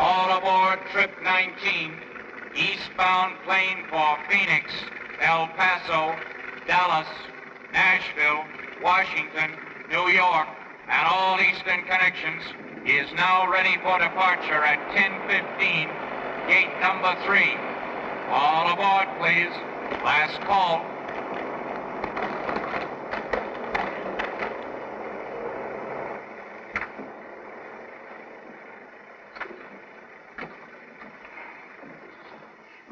All aboard Trip 19, eastbound plane for Phoenix, El Paso, Dallas, Nashville, Washington, New York, and all eastern connections, is now ready for departure at 10:15, gate number 3. All aboard, please. Last call.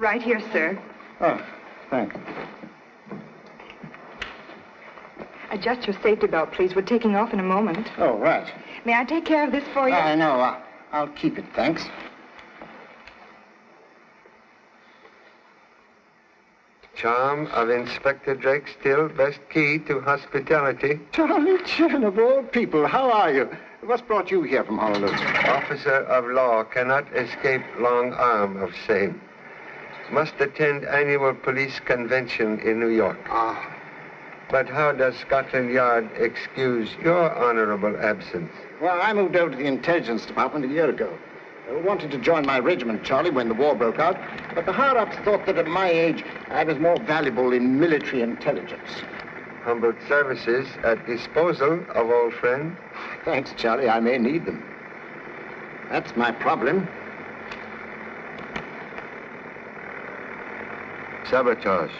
Right here, sir. Oh, thanks. Adjust your safety belt, please. We're taking off in a moment. Oh, right. May I take care of this for you? No, I'll keep it, thanks. Charm of Inspector Drake still best key to hospitality. Charlie Chin, of all people, how are you? What's brought you here from Honolulu? Officer of law cannot escape long arm of same. Must attend annual police convention in New York. Ah. But how does Scotland Yard excuse your honorable absence? Well, I moved over to the intelligence department a year ago. I wanted to join my regiment, Charlie, when the war broke out, but the higher-ups thought that at my age, I was more valuable in military intelligence. Humble services at disposal of old friend. Thanks, Charlie. I may need them. That's my problem. Sabotage.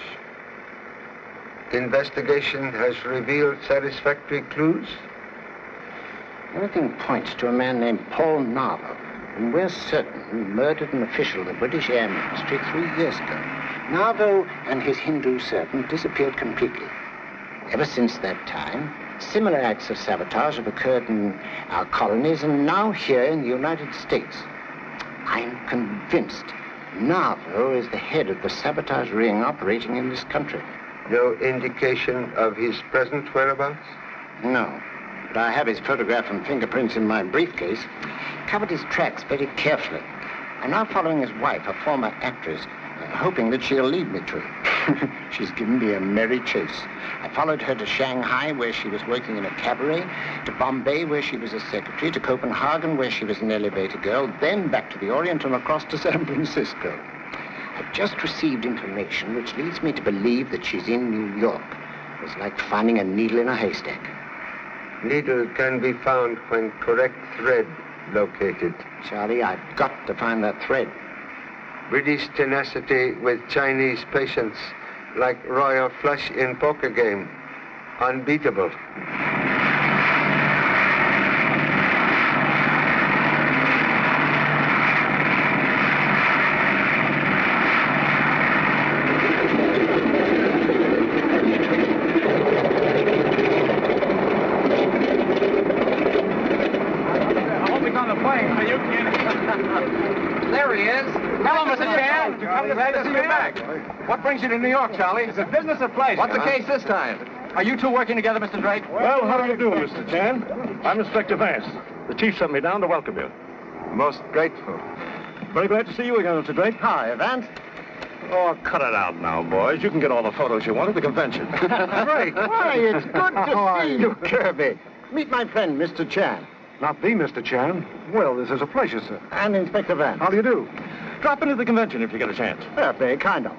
Investigation has revealed satisfactory clues? Everything points to a man named Paul Narvo, and we're certain he murdered an official of the British Air Ministry 3 years ago. Narvo and his Hindu servant disappeared completely. Ever since that time, similar acts of sabotage have occurred in our colonies and now here in the United States. I'm convinced Narvo is the head of the sabotage ring operating in this country. No indication of his present whereabouts? No, but I have his photograph and fingerprints in my briefcase. Covered his tracks very carefully. I'm now following his wife, a former actress, hoping that she'll lead me to him. She's given me a merry chase. I followed her to Shanghai, where she was working in a cabaret, to Bombay, where she was a secretary, to Copenhagen, where she was an elevator girl, then back to the Orient and across to San Francisco. I've just received information which leads me to believe that she's in New York. It's like finding a needle in a haystack. Needle can be found when correct thread located. Charlie, I've got to find that thread. British tenacity with Chinese patience, like royal flush in poker game. Unbeatable. There he is. Hello, Mr. Chan. Glad to see you back. What brings you to New York, Charlie? It's a business of pleasure. What's the case this time? Are you two working together, Mr. Drake? Well, how do you do, Mr. Chan? I'm Inspector Vance. The chief sent me down to welcome you. Most grateful. Very glad to see you again, Mr. Drake. Hi, Vance. Oh, cut it out now, boys. You can get all the photos you want at the convention. Drake, why, it's good to see you, Kirby. Meet my friend, Mr. Chan. Not the Mr. Chan. Well, this is a pleasure, sir. And Inspector Vance. How do you do? Drop into the convention if you get a chance. Yeah, very kind of.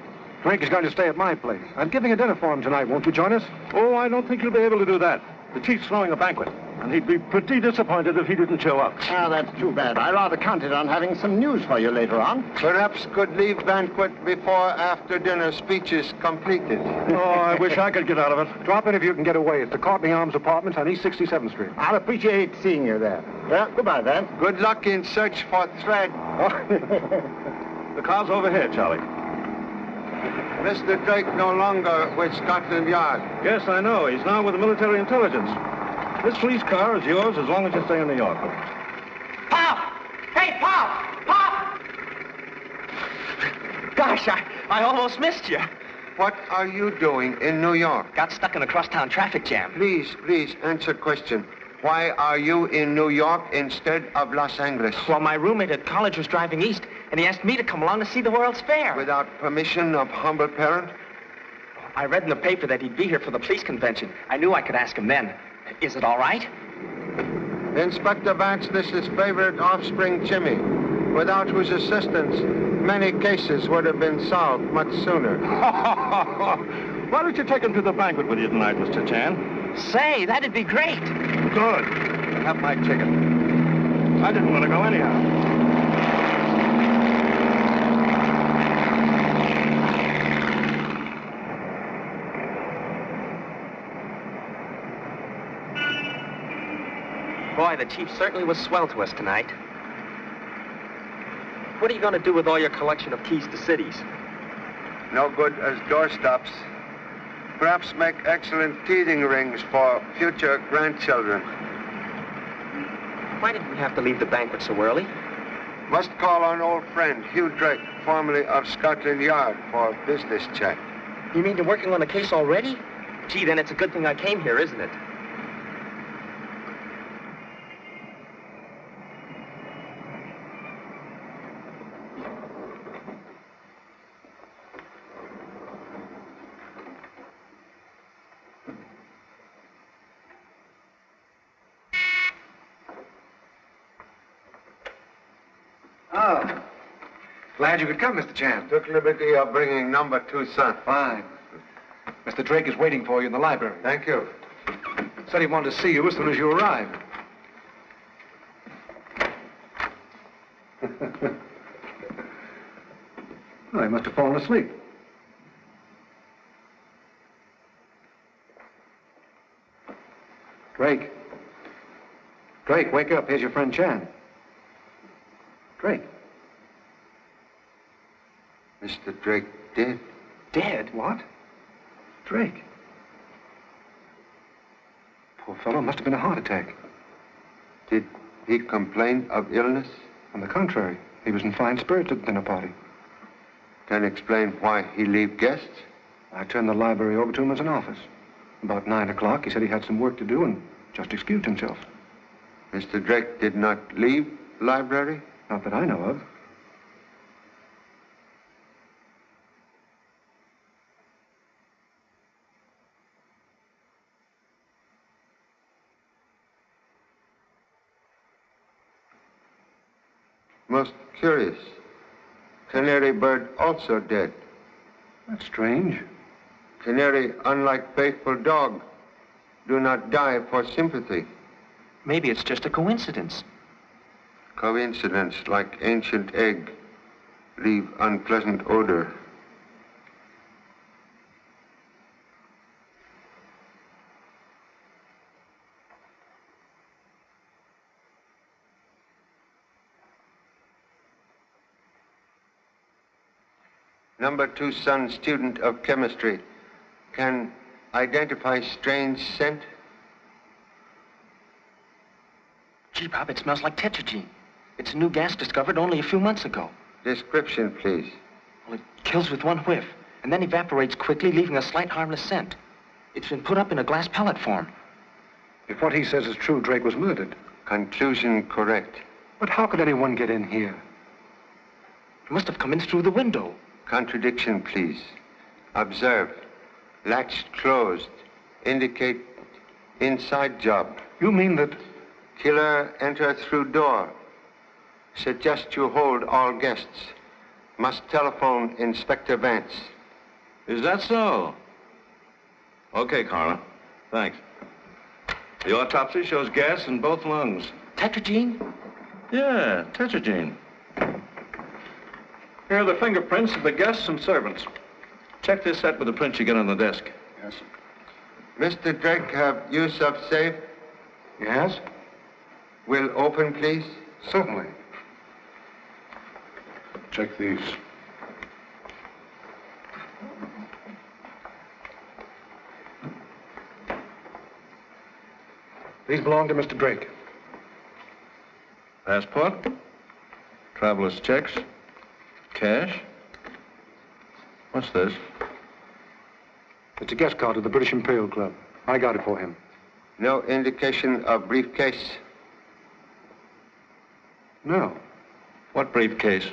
Drake is going to stay at my place. I'm giving a dinner for him tonight. Won't you join us? Oh, I don't think you'll be able to do that. The chief's throwing a banquet, and he'd be pretty disappointed if he didn't show up. Ah, that's too bad. I rather counted on having some news for you later on. Perhaps could leave banquet before after-dinner speech is completed. Oh, I wish I could get out of it. Drop in if you can get away. It's the Courtney Arms Apartments on East 67th Street. I'll appreciate seeing you there. Well, goodbye, Vance. Good luck in search for thread. The car's over here, Charlie. Mr. Drake no longer with Scotland Yard. Yes, I know. He's now with the military intelligence. This police car is yours as long as you stay in New York. Pop! Hey, Pop! Pop! Gosh, I almost missed you. What are you doing in New York? Got stuck in a crosstown traffic jam. Please, answer question. Why are you in New York instead of Los Angeles? Well, my roommate at college was driving east, and he asked me to come along to see the World's Fair. Without permission of humble parent? I read in the paper that he'd be here for the police convention. I knew I could ask him then. Is it all right? Inspector Vance, this is favorite offspring Jimmy. without whose assistance many cases would have been solved much sooner. Why don't you take him to the banquet with you tonight, Mr. Chan? Say, that'd be great. Good. I'll have my ticket. I didn't want to go anyhow. Boy, the chief certainly was swell to us tonight. What are you going to do with all your collection of keys to cities? No good as doorstops. Perhaps make excellent teething rings for future grandchildren. Why did we have to leave the banquet so early? Must call on old friend Hugh Drake, formerly of Scotland Yard, for business chat. You mean you're working on the case already? Gee, then it's a good thing I came here, isn't it? Oh. Glad you could come, Mr. Chan. Took liberty of bringing number 2 son. Fine. Mr. Drake is waiting for you in the library. Thank you. Said he wanted to see you as soon as you arrived. Oh, he must have fallen asleep. Drake. Drake, wake up. Here's your friend Chan. Drake. Mr. Drake dead? Dead? What? Drake. Poor fellow, must have been a heart attack. Did he complain of illness? On the contrary, he was in fine spirits at the dinner party. Can explain why he leave guests? I turned the library over to him as an office. About 9 o'clock, he said he had some work to do and just excused himself. Mr. Drake did not leave library? Not that I know of. Most curious. Canary bird also dead. That's strange. Canary, unlike faithful dog, do not die for sympathy. Maybe it's just a coincidence. Coincidence, like ancient egg, leave unpleasant odor. Number 2 son, student of chemistry, can identify strange scent? Gee, Bob, it smells like tetragyne. It's a new gas discovered only a few months ago. Description, please. Well, it kills with one whiff, and then evaporates quickly, leaving a slight harmless scent. It's been put up in a glass pellet form. If what he says is true, Drake was murdered. Conclusion correct. But how could anyone get in here? It must have come in through the window. Contradiction, please. Observe. Latch closed. Indicate inside job. You mean that... Killer enter through door. Suggest you hold all guests. Must telephone Inspector Vance. Is that so? Okay, Carla. Thanks. The autopsy shows gas in both lungs. Tetragyne? Yeah, tetragyne. Here are the fingerprints of the guests and servants. Check this set with the prints you get on the desk. Yes. Mr. Drake have use of safe? Yes? Will open, please? Certainly. Check these. These belong to Mr. Drake. Passport, traveler's checks, cash. What's this? It's a guest card of the British Imperial Club. I got it for him. No indication of briefcase? No. What briefcase?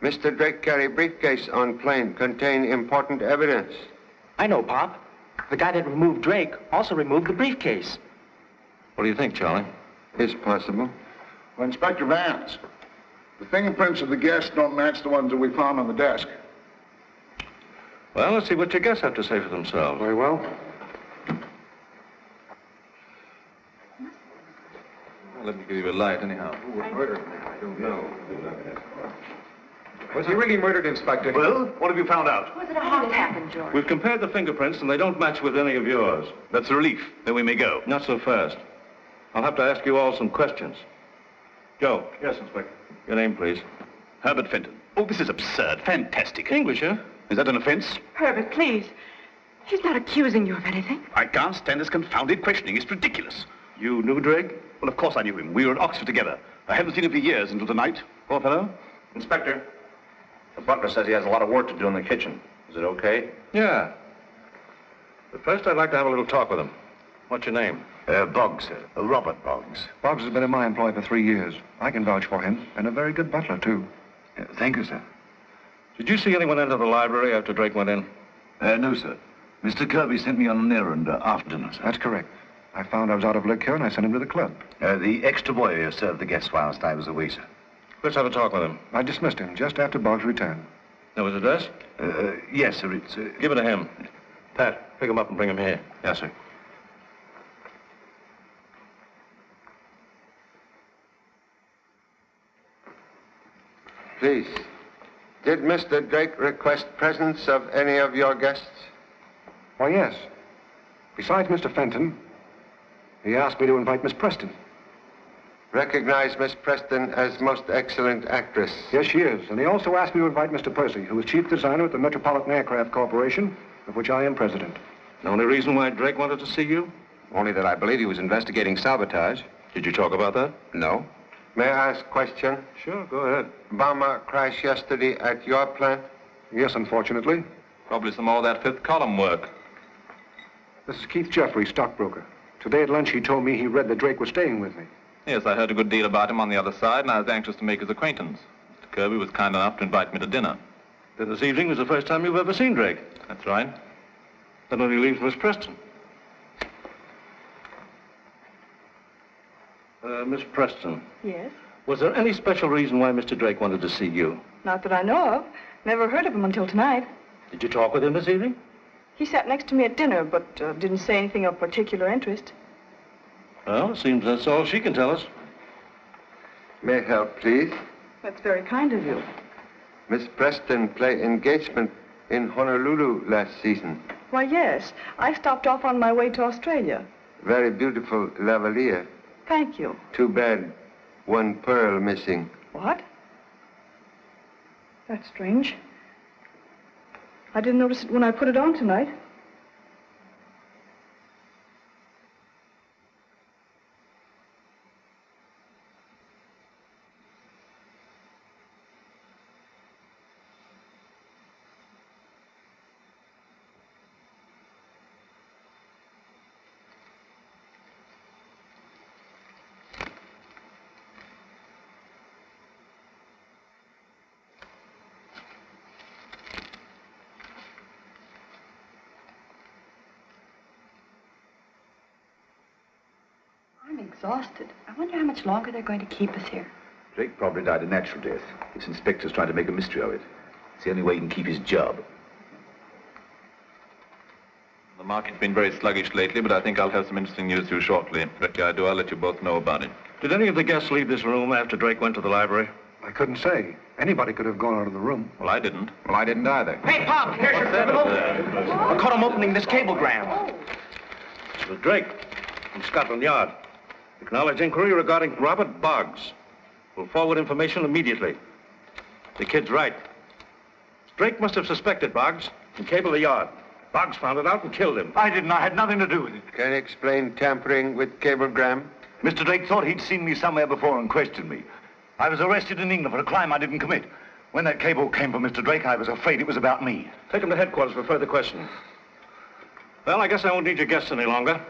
Mr. Drake carry briefcase on plane, contain important evidence. I know, Pop. The guy that removed Drake also removed the briefcase. What do you think, Charlie? Is possible. Well, Inspector Vance, The fingerprints of the guests don't match the ones that we found on the desk. Well, let's see what your guests have to say for themselves. Very well. Well, let me give you a light, anyhow. Who was murdered? I don't know. Was he really murdered, Inspector? Well, what have you found out? How did it happen, George? We've compared the fingerprints, and they don't match with any of yours. That's a relief. Then we may go. Not so fast. I'll have to ask you all some questions. Joe. Yes, Inspector. Your name, please. Herbert Fenton. Oh, this is absurd. Fantastic. English, huh? Is that an offense? Herbert, please. He's not accusing you of anything. I can't stand this confounded questioning. It's ridiculous. You knew Drake? Well, of course I knew him. We were at Oxford together. I haven't seen him for years until tonight. Poor fellow? Inspector, the butler says he has a lot of work to do in the kitchen. Is it okay? Yeah. But first, I'd like to have a little talk with him. What's your name? Boggs, sir. Robert Boggs. Boggs has been in my employ for 3 years. I can vouch for him, and a very good butler, too. Thank you, sir. Did you see anyone enter the library after Drake went in? No, sir. Mr. Kirby sent me on an errand after dinner, sir. That's correct. I found I was out of liquor, and I sent him to the club. The extra boy served the guests whilst I was away, sir. Let's have a talk with him. I dismissed him just after Boggs returned. Know his address? Yes, sir. It's... Give it to him. Pat, pick him up and bring him here. Yes, sir. Please, did Mr. Drake request presence of any of your guests? Why, yes. Besides Mr. Fenton, he asked me to invite Miss Preston. Recognize Miss Preston as most excellent actress. Yes, she is. And he also asked me to invite Mr. Percy, who is chief designer at the Metropolitan Aircraft Corporation, of which I am president. The only reason why Drake wanted to see you? Only that I believe he was investigating sabotage. Did you talk about that? No. May I ask a question? Sure, go ahead. Bomber crash yesterday at your plant? Yes, unfortunately. Probably some more of that fifth column work. This is Keith Jeffrey, stockbroker. Today at lunch, he told me he read that Drake was staying with me. Yes, I heard a good deal about him on the other side, and I was anxious to make his acquaintance. Mr. Kirby was kind enough to invite me to dinner. Then this evening was the first time you've ever seen Drake. That's right. Then when he leaves Miss Preston. Miss Preston, Yes? was there any special reason why Mr. Drake wanted to see you? Not that I know of. Never heard of him until tonight. Did you talk with him this evening? He sat next to me at dinner, but didn't say anything of particular interest. Well, it seems that's all she can tell us. May I help, please? That's very kind of you. Miss Preston played engagement in Honolulu last season. Why, yes. I stopped off on my way to Australia. Very beautiful lavalier. Thank you. Too bad one pearl missing. What? That's strange. I didn't notice it when I put it on tonight. I'm exhausted. I wonder how much longer they're going to keep us here. Drake probably died a natural death. This inspector's trying to make a mystery of it. It's the only way he can keep his job. The market's been very sluggish lately, but I think I'll have some interesting news for you shortly. But I do, I'll let you both know about it. Did any of the guests leave this room after Drake went to the library? I couldn't say. Anybody could have gone out of the room. Well, I didn't. Well, I didn't either. Hey, Pop, here's your criminal. I caught him opening this cablegram. It was Drake from Scotland Yard. Acknowledge inquiry regarding Robert Boggs. We'll forward information immediately. The kid's right. Drake must have suspected Boggs and cabled the yard. Boggs found it out and killed him. I didn't. I had nothing to do with it. Can you explain tampering with cablegram? Mr. Drake thought he'd seen me somewhere before and questioned me. I was arrested in England for a crime I didn't commit. When that cable came from Mr. Drake, I was afraid it was about me. Take him to headquarters for further questioning. Well, I guess I won't need your guests any longer.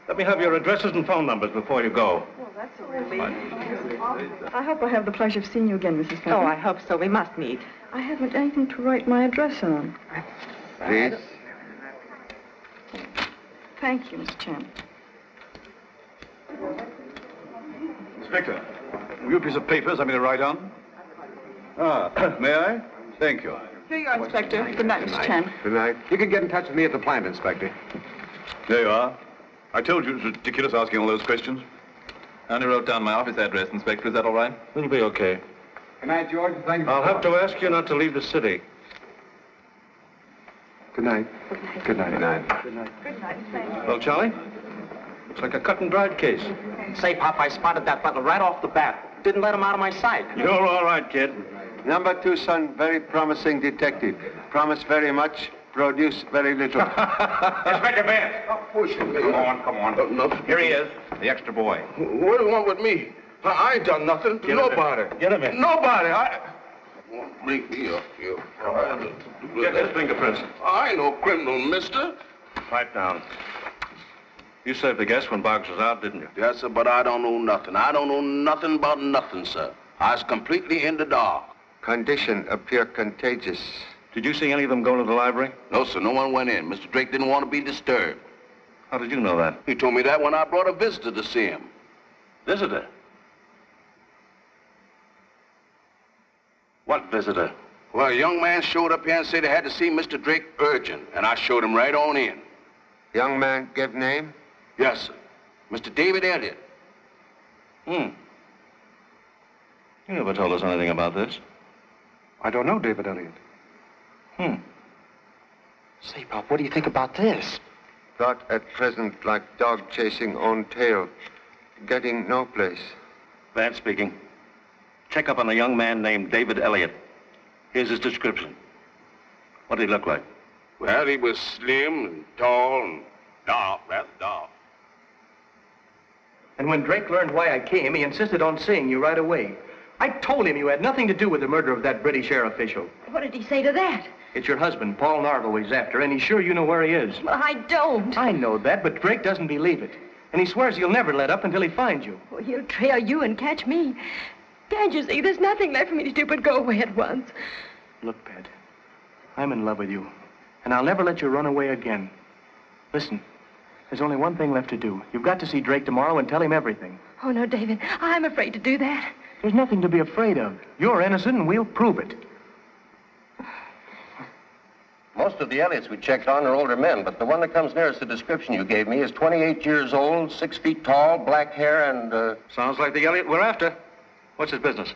Let me have your addresses and phone numbers before you go. Well, that's a relief. I hope I have the pleasure of seeing you again, Mrs. Fenton. Oh, I hope so. We must meet. I haven't anything to write my address on. Please. Thank you, Mr. Chan. Inspector, have you a piece of paper something to write on? May I? Thank you. Here you are, Inspector. Good night, Mr. Chan. Good night. You can get in touch with me at the plant, Inspector. There you are. I told you it was ridiculous asking all those questions. I only wrote down my office address, Inspector. Is that all right? It'll be okay. Good night, George. Thank you. I'll have to ask you not to leave the city. Good night. Good night. Good night. Good night. Thank you. Well, Charlie? Looks like a cut and dried case. Say, Pop, I spotted that butler right off the bat. Didn't let him out of my sight. You're all right, kid. Number 2 son, very promising detective. Promise very much, produce very little. Inspector Vance. Stop pushing me. Come on. No. Here he is, the extra boy. What do you want with me? I ain't done nothing to nobody. Get him in. Nobody. Bring me up here. Get his fingerprints. I ain't no criminal, mister. Pipe down. You saved the guest when Boggs was out, didn't you? Yes, sir, but I don't know nothing. I don't know nothing about nothing, sir. I was completely in the dark. Condition appear contagious. Did you see any of them go to the library? No, sir, no one went in. Mr. Drake didn't want to be disturbed. How did you know that? He told me that when I brought a visitor to see him. Visitor? What visitor? Well, a young man showed up here and said he had to see Mr. Drake urgent, and I showed him right on in. Young man give name? Yes, sir. Mr. David Elliott. You never told us anything about this. I don't know David Elliott. Say, Pop, what do you think about this? Thought at present like dog chasing own tail. Getting no place. Vance speaking. Check up on a young man named David Elliott. Here's his description. What did he look like? Well, he was slim and tall and dark, rather dark. And when Drake learned why I came, he insisted on seeing you right away. I told him you had nothing to do with the murder of that British air official. What did he say to that? It's your husband, Paul Narvel, he's after, and he's sure you know where he is. Well, I don't. I know that, but Drake doesn't believe it. And he swears he'll never let up until he finds you. Well, he'll trail you and catch me. Can't you see? There's nothing left for me to do but go away at once. Look, Pat, I'm in love with you, and I'll never let you run away again. Listen, there's only one thing left to do. You've got to see Drake tomorrow and tell him everything. Oh, no, David. I'm afraid to do that. There's nothing to be afraid of. You're innocent, and we'll prove it. Most of the Elliots we checked on are older men, but the one that comes nearest the description you gave me is 28 years old, 6 feet tall, black hair, and, Sounds like the Elliott we're after. What's his business?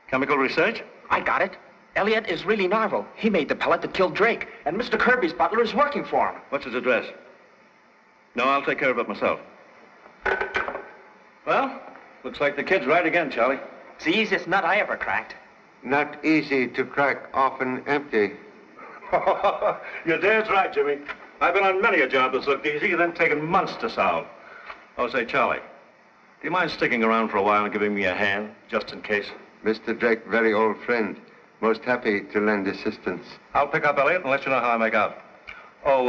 Chemical research? I got it. Elliott is really Narvel. He made the pellet that killed Drake, and Mr. Kirby's butler is working for him. What's his address? No, I'll take care of it myself. Well, looks like the kid's right again, Charlie. It's the easiest nut I ever cracked. Not easy to crack, often empty. You're dead right, Jimmy. I've been on many a job that's looked easy and then taken months to solve. Oh, say, Charlie, do you mind sticking around for a while and giving me a hand, just in case? Mr. Drake, very old friend. Most happy to lend assistance. I'll pick up Elliott and let you know how I make out. Oh,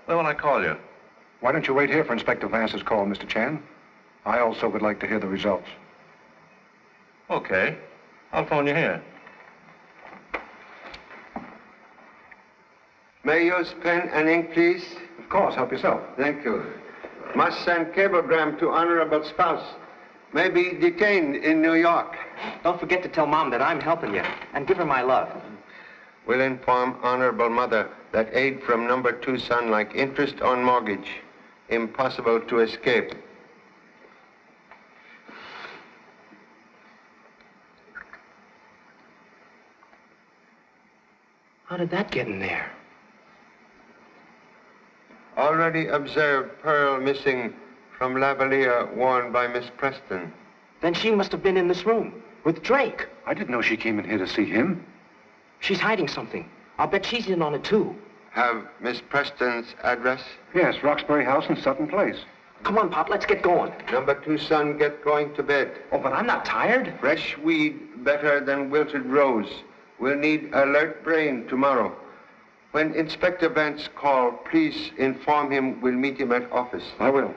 when will I call you? Why don't you wait here for Inspector Vance's call, Mr. Chan? I also would like to hear the results. Okay. I'll phone you here. May I use pen and ink, please? Of course, help yourself. Thank you. Must send cablegram to honorable spouse. May be detained in New York. Don't forget to tell Mom that I'm helping you, and give her my love. Will inform honorable mother that aid from number 2 son like interest on mortgage. Impossible to escape. How did that get in there? Already observed pearl missing from lavalier worn by Miss Preston. Then she must have been in this room with Drake. I didn't know she came in here to see him. She's hiding something. I'll bet she's in on it, too. Have Miss Preston's address? Yes, Roxbury House in Sutton Place. Come on, Pop, let's get going. Number 2 son, get going to bed. Oh, but I'm not tired. Fresh weed better than wilted rose. We'll need alert brain tomorrow. When Inspector Vance call, please inform him we'll meet him at office. I will.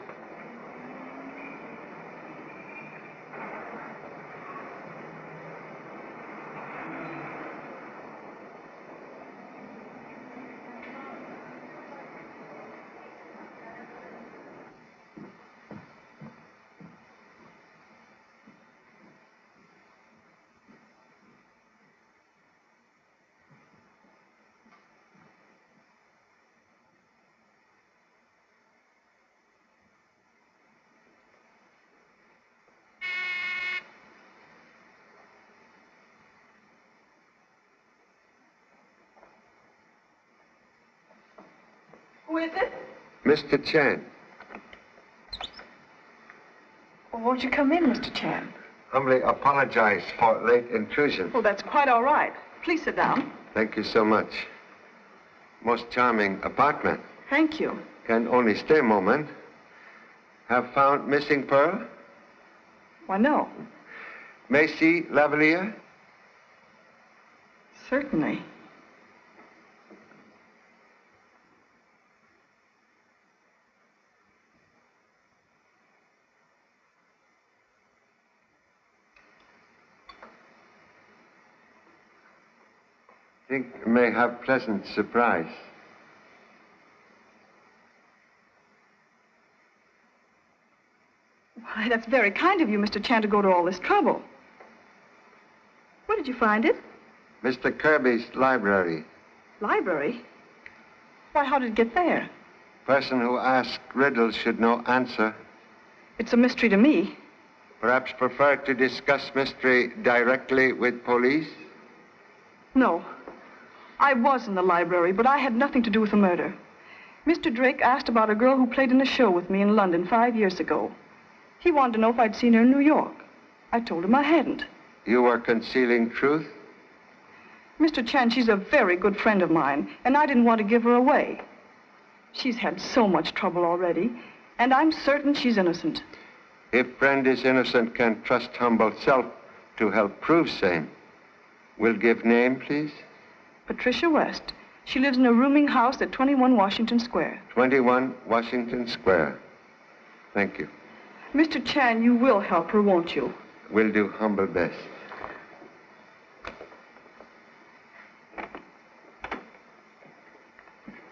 Who is it? Mr. Chan. Well, won't you come in, Mr. Chan? Humbly apologize for late intrusion. Oh, that's quite all right. Please sit down. Thank you so much. Most charming apartment. Thank you. Can only stay a moment. Have found missing pearl? Why, no. Macy Lavalier? Certainly. Think may have pleasant surprise. Why, that's very kind of you, Mr. Chan, to go to all this trouble. Where did you find it? Mr. Kirby's library. Library? Why, how did it get there? Person who asks riddles should know answer. It's a mystery to me. Perhaps prefer to discuss mystery directly with police? No. I was in the library, but I had nothing to do with the murder. Mr. Drake asked about a girl who played in a show with me in London 5 years ago. He wanted to know if I'd seen her in New York. I told him I hadn't. You were concealing truth? Mr. Chan, she's a very good friend of mine, and I didn't want to give her away. She's had so much trouble already, and I'm certain she's innocent. If friend is innocent, can trust humble self to help prove same. Will give name, please? Patricia West. She lives in a rooming house at 21 Washington Square. 21 Washington Square. Thank you. Mr. Chan, you will help her, won't you? Will do humble best.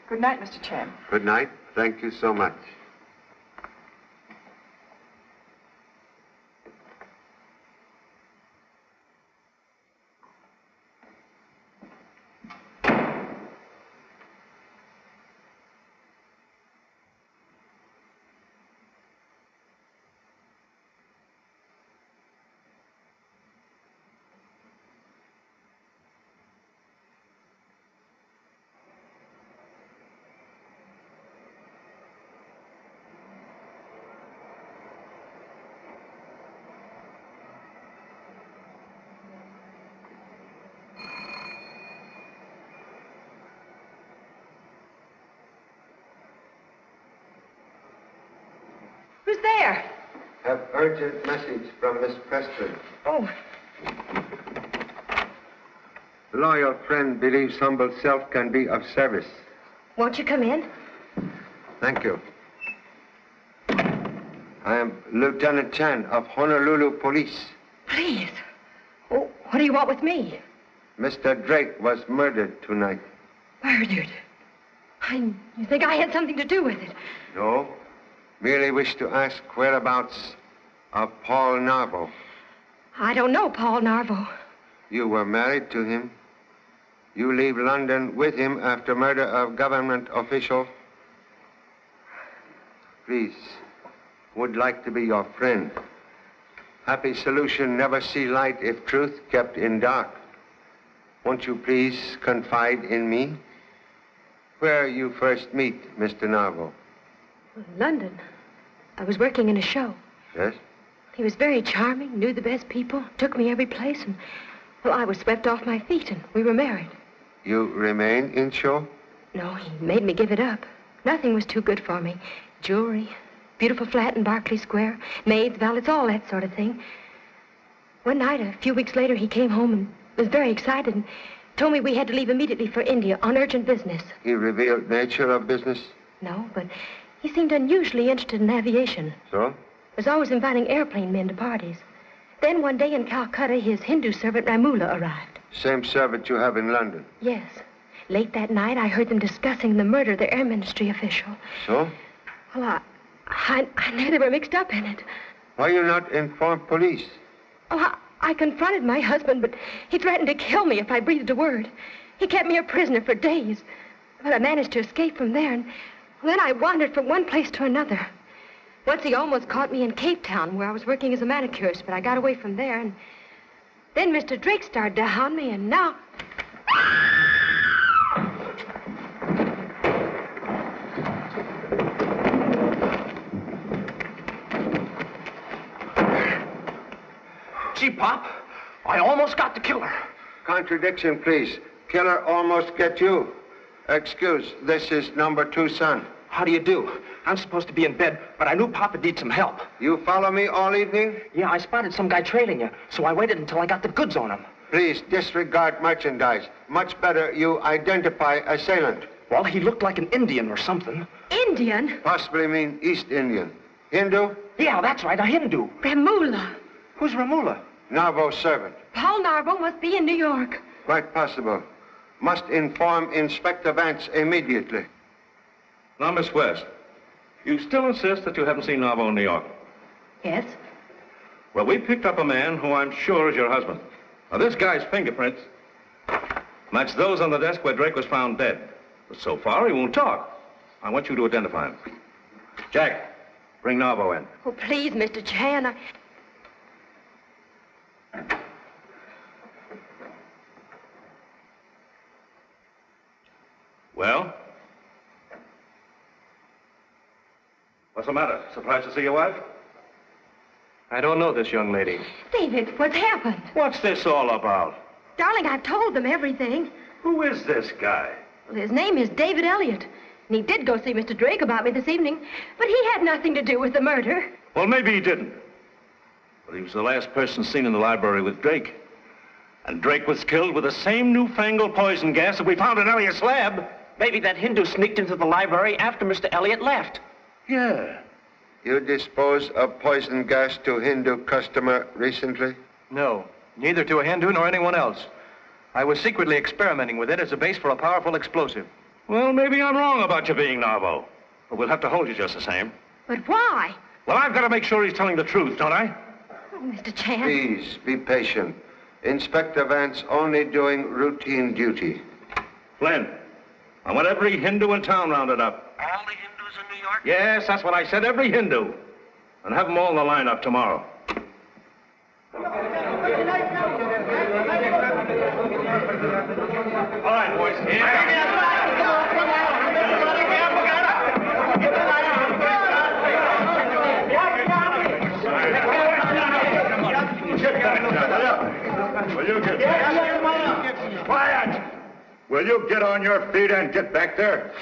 Good night, Mr. Chan. Good night. Thank you so much. Who's there? Have urgent message from Miss Preston. Oh. Loyal friend believes humble self can be of service. Won't you come in? Thank you. I am Lieutenant Chan of Honolulu Police. Please. Oh, what do you want with me? Mr. Drake was murdered tonight. Murdered? You think I had something to do with it? No. Merely wish to ask whereabouts of Paul Narvo. I don't know Paul Narvo. You were married to him. You leave London with him after murder of government official. Please, would like to be your friend. Happy solution never see light if truth kept in dark. Won't you please confide in me? Where you first meet Mr. Narvo? London. I was working in a show. Yes? He was very charming, knew the best people, took me every place, and, well, I was swept off my feet, and we were married. You remain in show? No, he made me give it up. Nothing was too good for me. Jewelry, beautiful flat in Berkeley Square, maids, valets, all that sort of thing. One night, a few weeks later, he came home and was very excited and told me we had to leave immediately for India on urgent business. He revealed nature of business? No, but he seemed unusually interested in aviation. So? Was always inviting airplane men to parties. Then one day in Calcutta, his Hindu servant Ramula arrived. Same servant you have in London? Yes. Late that night, I heard them discussing the murder of the Air Ministry official. So? Well, I knew they were mixed up in it. Why you not inform police? Oh, I confronted my husband, but he threatened to kill me if I breathed a word. He kept me a prisoner for days. But I managed to escape from there, and then I wandered from one place to another. Once he almost caught me in Cape Town, where I was working as a manicurist, but I got away from there, and then Mr. Drake started to hound me, and now... see, Pop? I almost got the killer. Contradiction, please. Killer almost get you. Excuse, this is number 2 son. How do you do? I'm supposed to be in bed, but I knew Papa need some help. You follow me all evening? Yeah, I spotted some guy trailing you, so I waited until I got the goods on him. Please disregard merchandise. Much better you identify assailant. Well, he looked like an Indian or something. Indian? Possibly mean East Indian. Hindu? Yeah, that's right, a Hindu. Ramula. Who's Ramula? Narvo's servant. Paul Narvo must be in New York. Quite possible. Must inform Inspector Vance immediately. Now, Miss West, you still insist that you haven't seen Narvo in New York? Yes? Well, we picked up a man who I'm sure is your husband. Now, this guy's fingerprints match those on the desk where Drake was found dead. But so far, he won't talk. I want you to identify him. Jack, bring Narvo in. Oh, please, Mr. Chan. Well? What's the matter? Surprised to see your wife? I don't know this young lady. David, what's happened? What's this all about? Darling, I've told them everything. Who is this guy? Well, his name is David Elliott. And he did go see Mr. Drake about me this evening, but he had nothing to do with the murder. Well, maybe he didn't. But he was the last person seen in the library with Drake. And Drake was killed with the same newfangled poison gas that we found in Elliott's lab. Maybe that Hindu sneaked into the library after Mr. Elliott left. Yeah. You dispose of poison gas to Hindu customer recently? No, neither to a Hindu nor anyone else. I was secretly experimenting with it as a base for a powerful explosive. Well, maybe I'm wrong about you being Narvo. But we'll have to hold you just the same. But why? Well, I've got to make sure he's telling the truth, don't I? Oh, Mr. Chan. Please, be patient. Inspector Vance only doing routine duty. Flynn, I want every Hindu in town rounded up. All the Hindus in New York? Yes, that's what I said, every Hindu. And have them all in the lineup tomorrow. All right, boys. Will you get quiet? Will you get on your feet and get back there?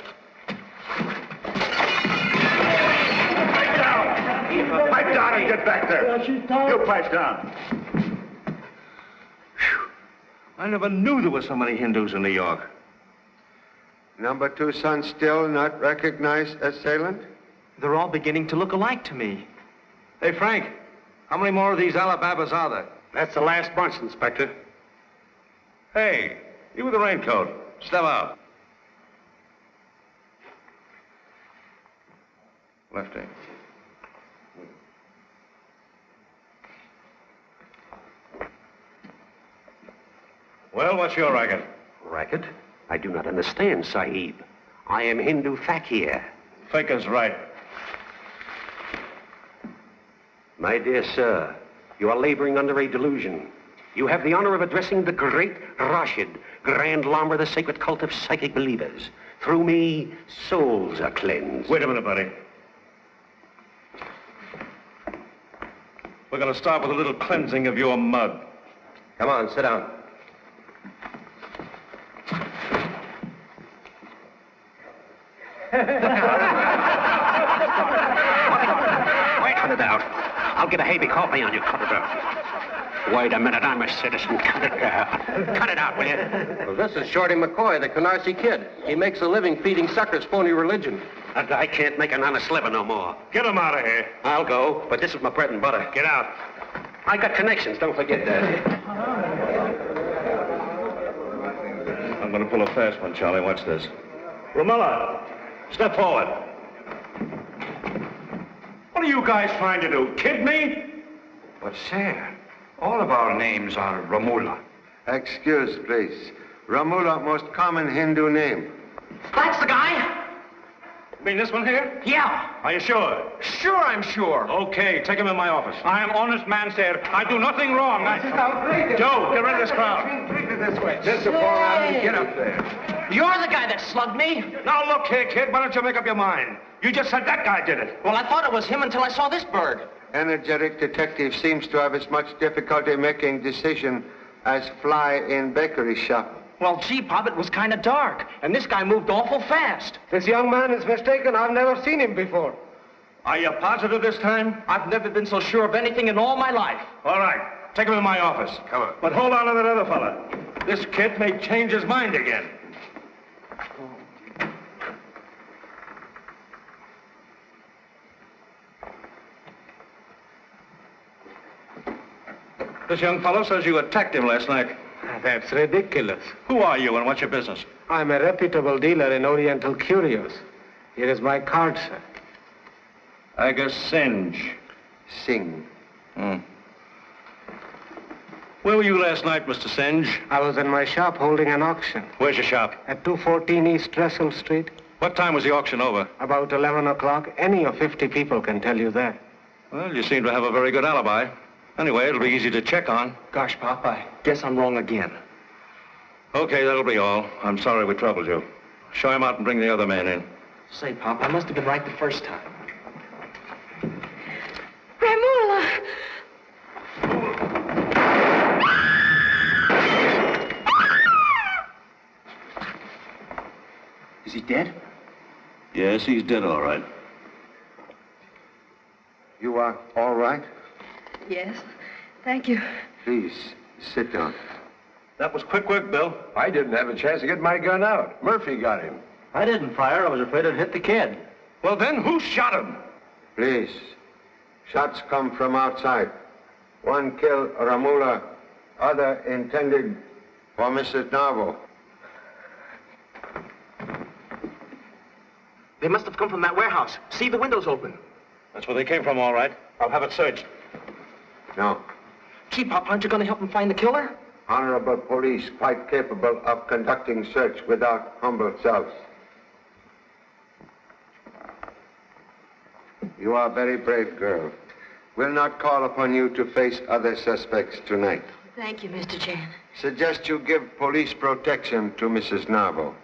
Pipe down and get back there. You pipe down. I never knew there were so many Hindus in New York. Number 2 son still not recognized assailant? They're all beginning to look alike to me. Hey, Frank, how many more of these Alababas are there? That's the last bunch, Inspector. Hey, you with the raincoat. Step out. Lefty. Well, what's your racket? Racket? I do not understand, Sahib. I am Hindu Fakir. Faker's right. My dear sir, you are laboring under a delusion. You have the honor of addressing the great Rashid, Grand Lama of the sacred cult of psychic believers. Through me, souls are cleansed. Wait a minute, buddy. We're going to start with a little cleansing of your mud. Come on, sit down. Cut it out. I'll get a Havey coffee on you. Cut it out. Wait a minute, I'm a citizen. Cut it out. Cut it out, will you? Well, this is Shorty McCoy, the Canarsie Kid. He makes a living feeding suckers phony religion. And I can't make an honest living no more. Get him out of here. I'll go, but this is my bread and butter. Get out. I got connections, don't forget that. I'm going to pull a fast one, Charlie. Watch this. Romola, step forward. What are you guys trying to do? Kid me? But, sir, all of our names are Ramula. Excuse, please. Ramula, most common Hindu name. That's the guy? You mean this one here? Yeah. Are you sure? Sure, I'm sure. Okay, take him in my office. I am honest man, sir. I do nothing wrong. Joe, get rid of this crowd. This way. Just a forearm. Get up there. You're the guy that slugged me. Now, look here, kid. Why don't you make up your mind? You just said that guy did it. Well, I thought it was him until I saw this bird. energetic detective seems to have as much difficulty making decision as fly in bakery shop. Well, gee, Pop, it was kind of dark, and this guy moved awful fast. This young man is mistaken. I've never seen him before. Are you positive this time? I've never been so sure of anything in all my life. All right. Take him to my office. Come on. But hold on to that other fella. This kid may change his mind again. This young fellow says you attacked him last night. That's ridiculous. Who are you and what's your business? I'm a reputable dealer in Oriental curios. Here is my card, sir. Agus Singe. Sing. Where were you last night, Mr. Singe? I was in my shop holding an auction. Where's your shop? At 214 East Russell Street. What time was the auction over? About 11 o'clock. Any of 50 people can tell you that. Well, you seem to have a very good alibi. Anyway, it'll be easy to check on. Gosh, Pop, I guess I'm wrong again. Okay, that'll be all. I'm sorry we troubled you. Show him out and bring the other man in. Say, Pop, I must have been right the first time. Ramula! Is he dead? Yes, he's dead, all right. You are all right? Yes, thank you. Please, sit down. That was quick work, Bill. I didn't have a chance to get my gun out. Murphy got him. I didn't fire. I was afraid it'd hit the kid. Well, then, who shot him? Please. Shots come from outside. One killed Ramula, other intended for Mrs. Narvo. They must have come from that warehouse. See, the window's open. That's where they came from, all right. I'll have it searched. No. Gee, Pop, aren't you going to help him find the killer? Honorable police quite capable of conducting search without humble selves. You are a very brave girl. We'll not call upon you to face other suspects tonight. Thank you, Mr. Chan. Suggest you give police protection to Mrs. Narvo.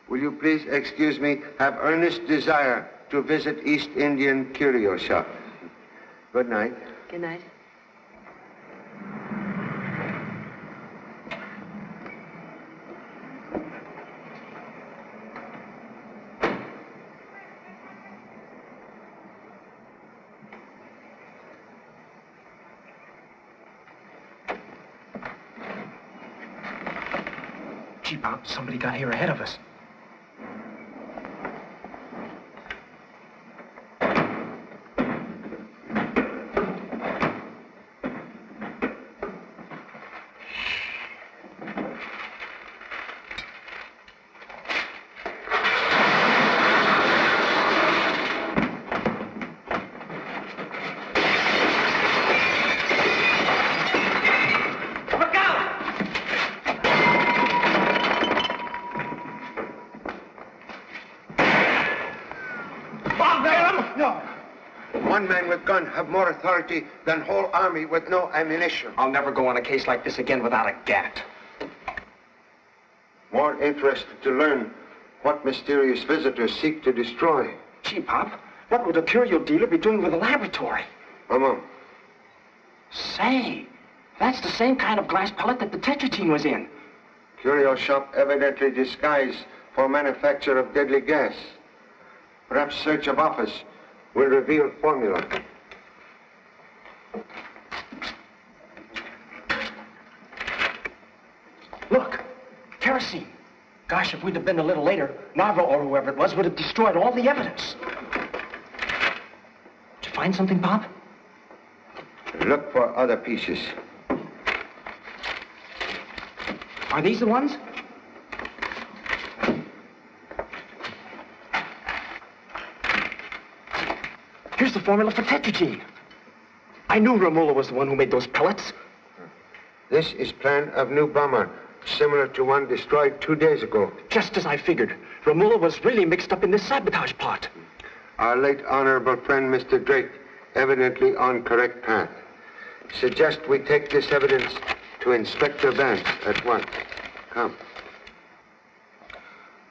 Will you please excuse me, have earnest desire to visit East Indian Curio Shop. Good night. Good night. Gee, Pop, somebody got here ahead of us. One man with gun have more authority than whole army with no ammunition. I'll never go on a case like this again without a gat. More interested to learn what mysterious visitors seek to destroy. Gee, Pop, what would a curio dealer be doing with a laboratory? Mama. Say, that's the same kind of glass pellet that the tetratine was in. Curio shop evidently disguised for manufacture of deadly gas. Perhaps search of office will reveal formula. Look, kerosene. Gosh, if we'd have been a little later, Narvo or whoever it was would have destroyed all the evidence. Did you find something, Pop? Look for other pieces. Are these the ones? Here's the formula for tetratine. I knew Ramula was the one who made those pellets. This is plan of new bomber, similar to one destroyed 2 days ago. Just as I figured. Ramula was really mixed up in this sabotage plot. Our late honorable friend, Mr. Drake, evidently on correct path. Suggest we take this evidence to Inspector Vance at once. Come.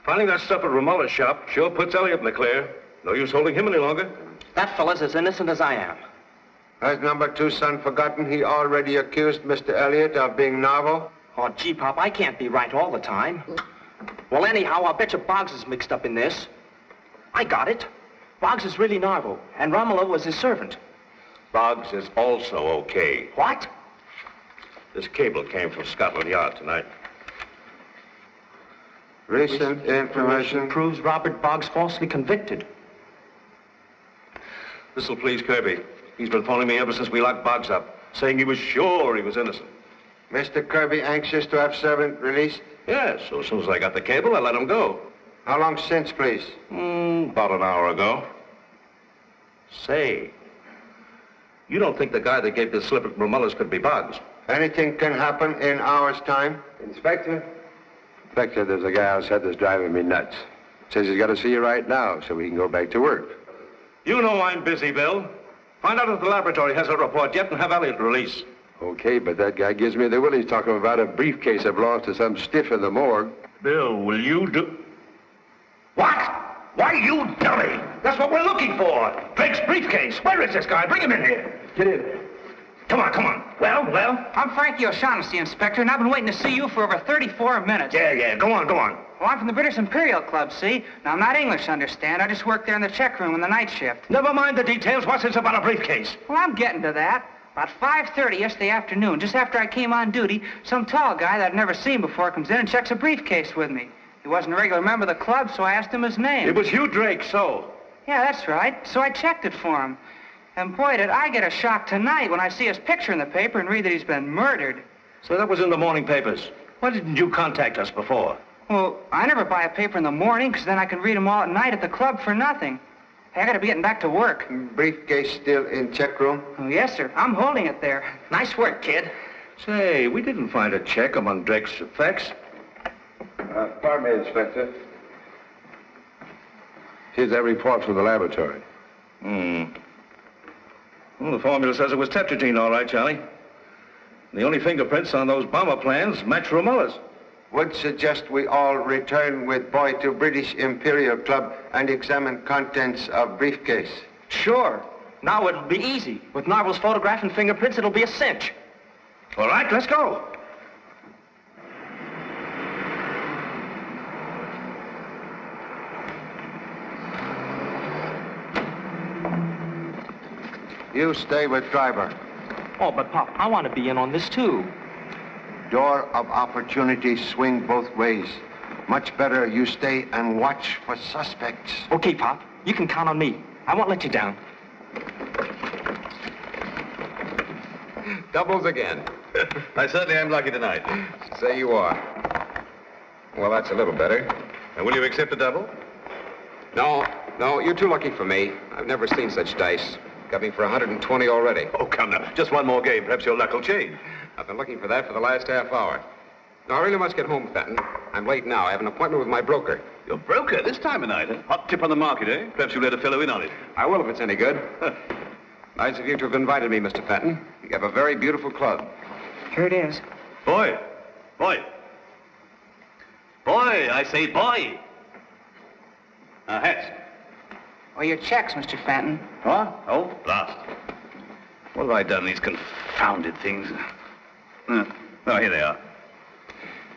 Finding that stuff at Ramula's shop sure puts Elliot in the clear. No use holding him any longer. That fella's as innocent as I am. Has number 2 son forgotten he already accused Mr. Elliott of being Narvo? Oh, gee, Pop, I can't be right all the time. Well, anyhow, I'll bet you Boggs is mixed up in this. I got it. Boggs is really Narvo, and Romola was his servant. Boggs is also okay. What? This cable came from Scotland Yard tonight. Recent information proves Robert Boggs falsely convicted. This'll please Kirby. He's been phoning me ever since we locked Boggs up, saying he was sure he was innocent. Mr. Kirby anxious to have servant released? Yes, so as soon as I got the cable, I let him go. How long since, please? About an hour ago. Say, you don't think the guy that gave this slip at Romella's could be Boggs? Anything can happen in hours' time. Inspector, there's a guy outside that's driving me nuts. Says he's got to see you right now so we can go back to work. You know I'm busy, Bill. Find out if the laboratory has a report yet and have Elliott release. Okay, but that guy gives me the willies talking about a briefcase I've lost to some stiff in the morgue. Bill, will you do... What? Why, you dummy! That's what we're looking for. Drake's briefcase. Where is this guy? Bring him in here. Get in. Come on, come on. Well? I'm Frankie O'Shaughnessy, Inspector, and I've been waiting to see you for over 34 minutes. Yeah, go on. Well, I'm from the British Imperial Club, see? Now, I'm not English, understand? I just work there in the check room in the night shift. Never mind the details. What's this about a briefcase? Well, I'm getting to that. About 5:30 yesterday afternoon, just after I came on duty, some tall guy that I'd never seen before comes in and checks a briefcase with me. He wasn't a regular member of the club, so I asked him his name. It was Hugh Drake, so? Yeah, that's right. So I checked it for him. And boy, did I get a shock tonight when I see his picture in the paper and read that he's been murdered. So that was in the morning papers. Why didn't you contact us before? Well, I never buy a paper in the morning, because then I can read them all at night at the club for nothing. Hey, I gotta be getting back to work. Briefcase still in check room? Oh, yes, sir. I'm holding it there. Nice work, kid. Say, we didn't find a check among Drake's effects. Pardon me, Inspector. Here's that report from the laboratory. Well, the formula says it was tetragenine, all right, Charlie. The only fingerprints on those bomber plans match Romella's. Would suggest we all return with boy to British Imperial Club and examine contents of briefcase. Sure. Now it'll be easy. With Narvel's photograph and fingerprints, it'll be a cinch. All right, let's go. You stay with driver. Oh, but Pop, I want to be in on this too. Door of opportunity swing both ways. Much better you stay and watch for suspects. Okay, Pop. You can count on me. I won't let you down. Doubles again. I certainly am lucky tonight. Say you are. Well, that's a little better. Will you accept a double? No, you're too lucky for me. I've never seen such dice. Got me for 120 already. Oh, come now. Just one more game. Perhaps your luck will change. I've been looking for that for the last half hour. No, I really must get home, Fenton. I'm late now. I have an appointment with my broker. Your broker? This time of night, huh? Hot tip on the market, eh? Perhaps you'll let a fellow in on it. I will if it's any good. Nice of you to have invited me, Mr. Fenton. You have a very beautiful club. Here it is. Boy, I say boy. Hats. Well, your checks, Mr. Fenton. What? Oh, blast. What have I done, these confounded things? Oh, here they are.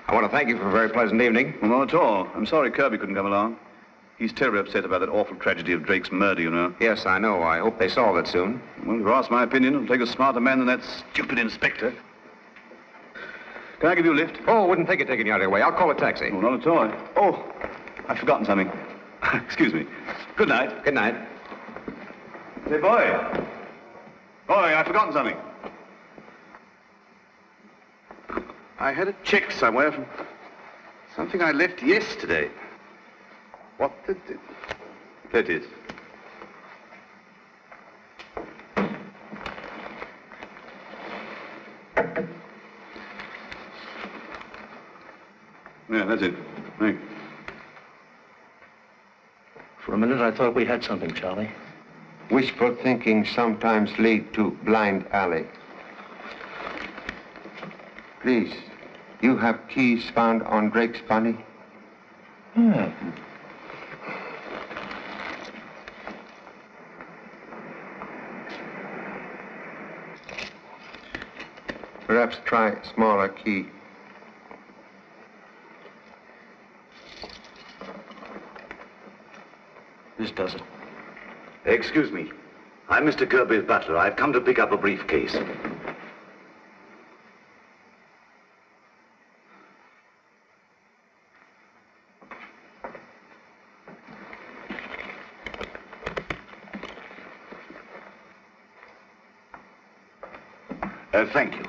I want to thank you for a very pleasant evening. Well, not at all. I'm sorry Kirby couldn't come along. He's terribly upset about that awful tragedy of Drake's murder, you know. Yes, I know. I hope they solve it soon. Well, if you ask my opinion, it'll take a smarter man than that stupid inspector. Can I give you a lift? Oh, wouldn't think of taking you out of your way. I'll call a taxi. Oh, not at all. Oh, I've forgotten something. Excuse me. Good night. Good night. Say, boy, I've forgotten something. I had a check somewhere from something I left yesterday. What the... There it is. Yeah, that's it. Thanks. For a minute, I thought we had something, Charlie. Wishful thinking sometimes lead to blind alley. Please, you have keys found on Drake's body? Perhaps try smaller key. This does it. Excuse me. I'm Mr. Kirby's butler. I've come to pick up a briefcase. Thank you.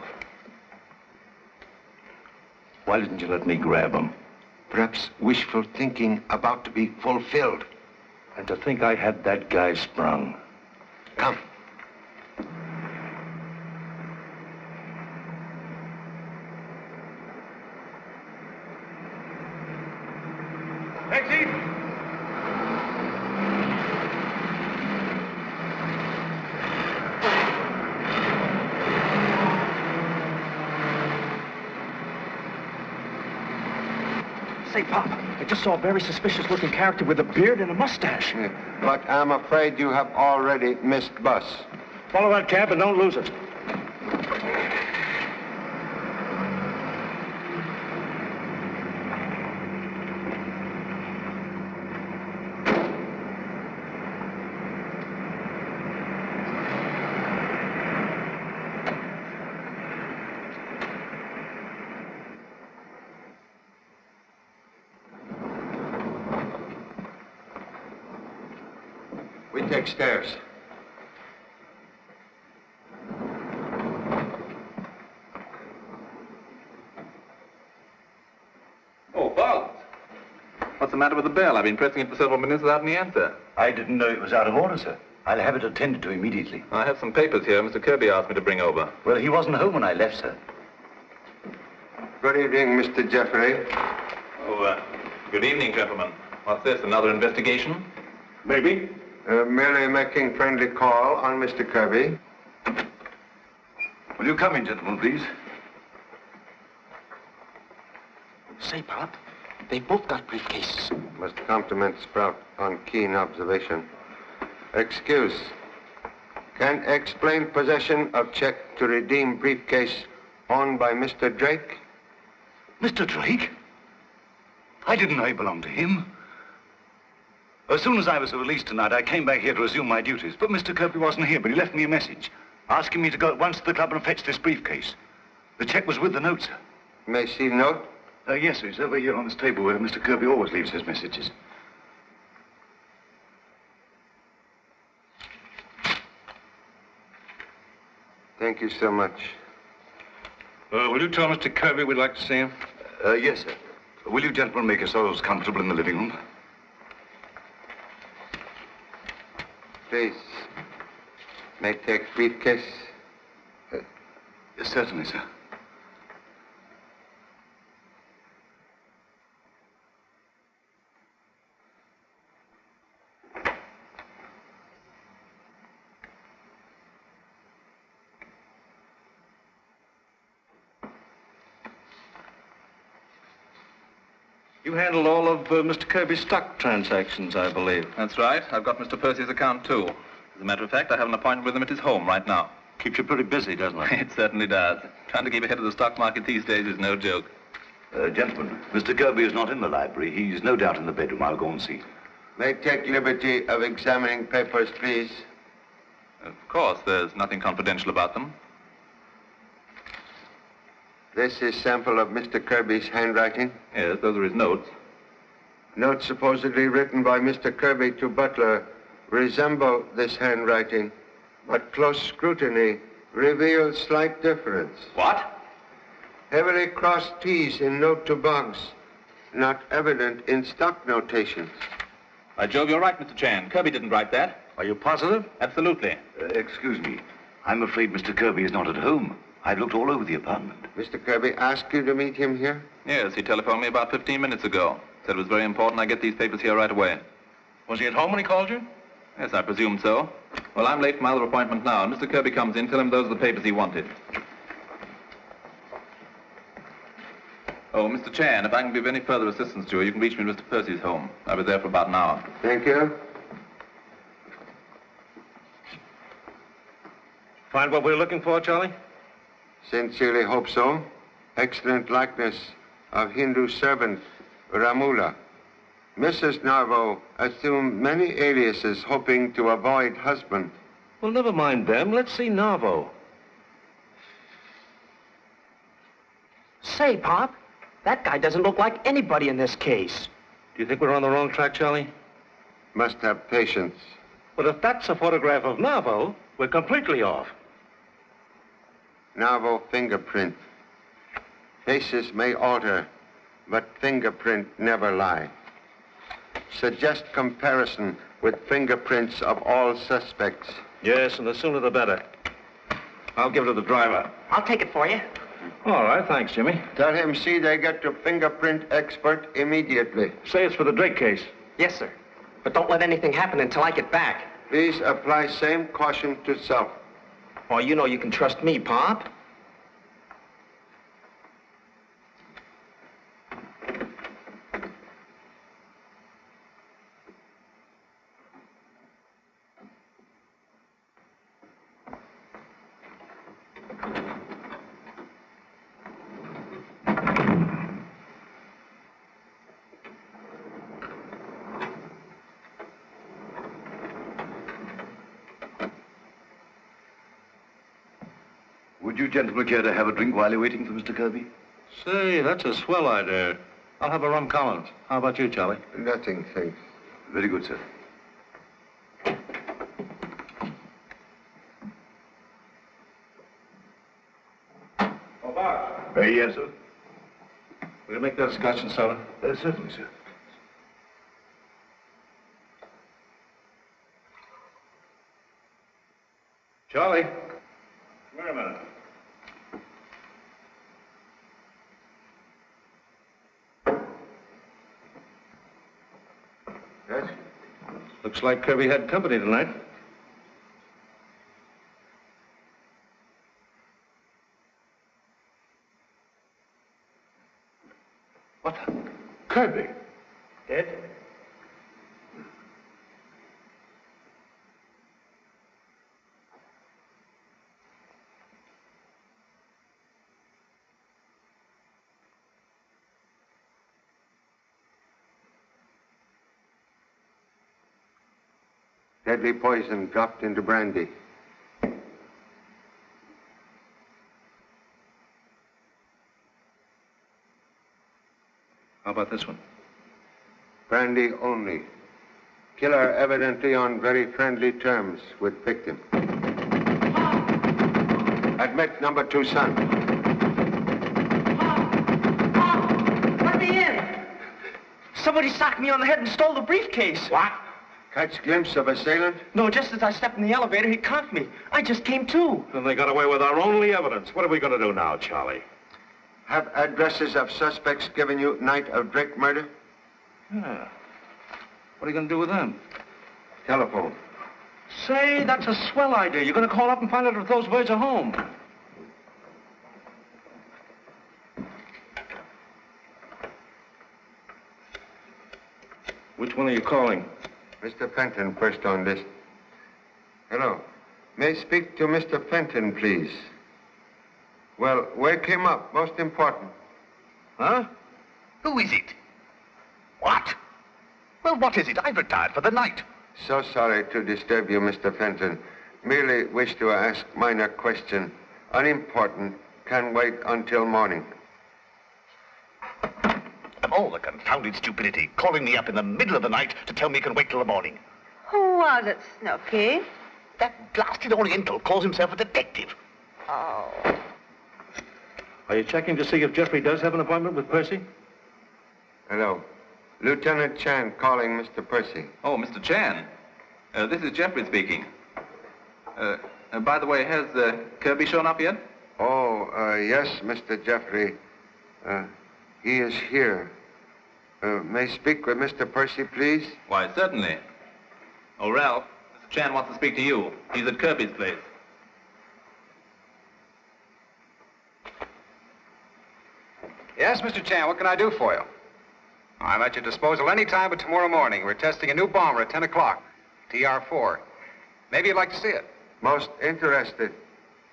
Why didn't you let me grab him? Perhaps wishful thinking about to be fulfilled. And to think I had that guy sprung. Come. Taxi! Say, Pop, I just saw a very suspicious-looking character with a beard and a mustache. But I'm afraid you have already missed bus. Follow that cab and don't lose it. We take stairs. Oh, Bob. What's the matter with the bell? I've been pressing it for several minutes without any answer. I didn't know it was out of order, sir. I'll have it attended to immediately. I have some papers here Mr. Kirby asked me to bring over. Well, he wasn't home when I left, sir. Good evening, Mr. Jeffrey. Oh, good evening, gentlemen. What's this, another investigation? Maybe. Merely making friendly call on Mr. Kirby. Will you come in, gentlemen, please? Say, Pop, they both got briefcases. Must compliment Sprout on keen observation. Excuse. Can explain possession of check to redeem briefcase owned by Mr. Drake? Mr. Drake? I didn't know he belonged to him. As soon as I was released tonight, I came back here to resume my duties. But Mr. Kirby wasn't here, but he left me a message asking me to go at once to the club and fetch this briefcase. The check was with the note, sir. May see note? Yes, sir. It's over here on this table where Mr. Kirby always leaves his messages. Thank you so much. Will you tell Mr. Kirby we'd like to see him? Yes, sir. Will you gentlemen make yourselves comfortable in the living room? Please. May take briefcase? Certainly, sir. You handled all of Mr. Kirby's stock transactions, I believe. That's right. I've got Mr. Percy's account, too. As a matter of fact, I have an appointment with him at his home right now. Keeps you pretty busy, doesn't it? It certainly does. Trying to keep ahead of the stock market these days is no joke. Gentlemen, Mr. Kirby is not in the library. He's no doubt in the bedroom. I'll go and see. May take liberty of examining papers, please. Of course, there's nothing confidential about them. This is sample of Mr. Kirby's handwriting? Yes, those are his notes. Notes supposedly written by Mr. Kirby to Butler resemble this handwriting, but close scrutiny reveals slight difference. What? Heavily crossed T's in note to Boggs, not evident in stock notations. By Jove, you're right, Mr. Chan. Kirby didn't write that. Are you positive? Absolutely. Excuse me. I'm afraid Mr. Kirby is not at home. I've looked all over the apartment. Mr. Kirby asked you to meet him here? Yes, he telephoned me about 15 minutes ago. Said it was very important I get these papers here right away. Was he at home when he called you? Yes, I presume so. Well, I'm late for my other appointment now, and Mr. Kirby comes in. Tell him those are the papers he wanted. Oh, Mr. Chan, if I can be of any further assistance to you, you can reach me at Mr. Percy's home. I'll be there for about an hour. Thank you. Find what we're looking for, Charlie? Sincerely hope so. Excellent likeness of Hindu servant Ramula. Mrs. Narvo assumed many aliases hoping to avoid husband. Well, never mind them. Let's see Narvo. Say, Pop, that guy doesn't look like anybody in this case. Do you think we're on the wrong track, Charlie? Must have patience. But if that's a photograph of Narvo, we're completely off. Narvo fingerprint. Faces may alter, but fingerprint never lie. Suggest comparison with fingerprints of all suspects. Yes, and the sooner the better. I'll give it to the driver. I'll take it for you. All right, thanks, Jimmy. Tell him see they get to fingerprint expert immediately. Say it's for the Drake case. Yes, sir. But don't let anything happen until I get back. Please apply same caution to self. Oh, you know you can trust me, Pop. Would you gentlemen care to have a drink while you're waiting for Mr. Kirby? Say, that's a swell idea. I'll have a rum Collins. How about you, Charlie? Nothing, thanks. Very good, sir. Oh, Bob. Yes, sir. Will you make that scotch and soda? Certainly, sir. Charlie. Come here a minute. Yes? Looks like Kirby had company tonight. What? Kirby? Dead? Deadly poison dropped into brandy. How about this one? Brandy only. Killer evidently on very friendly terms with victim. Admit number 2, son. Let me in! Somebody socked me on the head and stole the briefcase. What? Catch glimpse of assailant? No, just as I stepped in the elevator, he conked me. I just came to. Then they got away with our only evidence. What are we going to do now, Charlie? Have addresses of suspects given you night of Drake murder? Yeah. What are you going to do with them? Telephone. Say, that's a swell idea. You're going to call up and find out if those birds are home. Which one are you calling? Mr. Fenton first on list. Hello. May I speak to Mr. Fenton, please? Well, wake him up. Most important. Huh? Who is it? What? Well, what is it? I've retired for the night. So sorry to disturb you, Mr. Fenton. Merely wish to ask minor question. Unimportant. Can wait until morning. Of all the confounded stupidity, calling me up in the middle of the night to tell me he can wait till the morning. Who was it, Snooky? That blasted Oriental calls himself a detective. Oh. Are you checking to see if Jeffrey does have an appointment with Percy? Hello. Lieutenant Chan calling Mr. Percy. Oh, Mr. Chan. This is Jeffrey speaking. By the way, has Kirby shown up yet? Oh, yes, Mr. Jeffrey. He is here. May I speak with Mr. Percy, please? Why, certainly. Oh, Ralph, Mr. Chan wants to speak to you. He's at Kirby's place. Yes, Mr. Chan, what can I do for you? I'm at your disposal any time but tomorrow morning. We're testing a new bomber at 10 o'clock, TR-4. Maybe you'd like to see it. Most interested.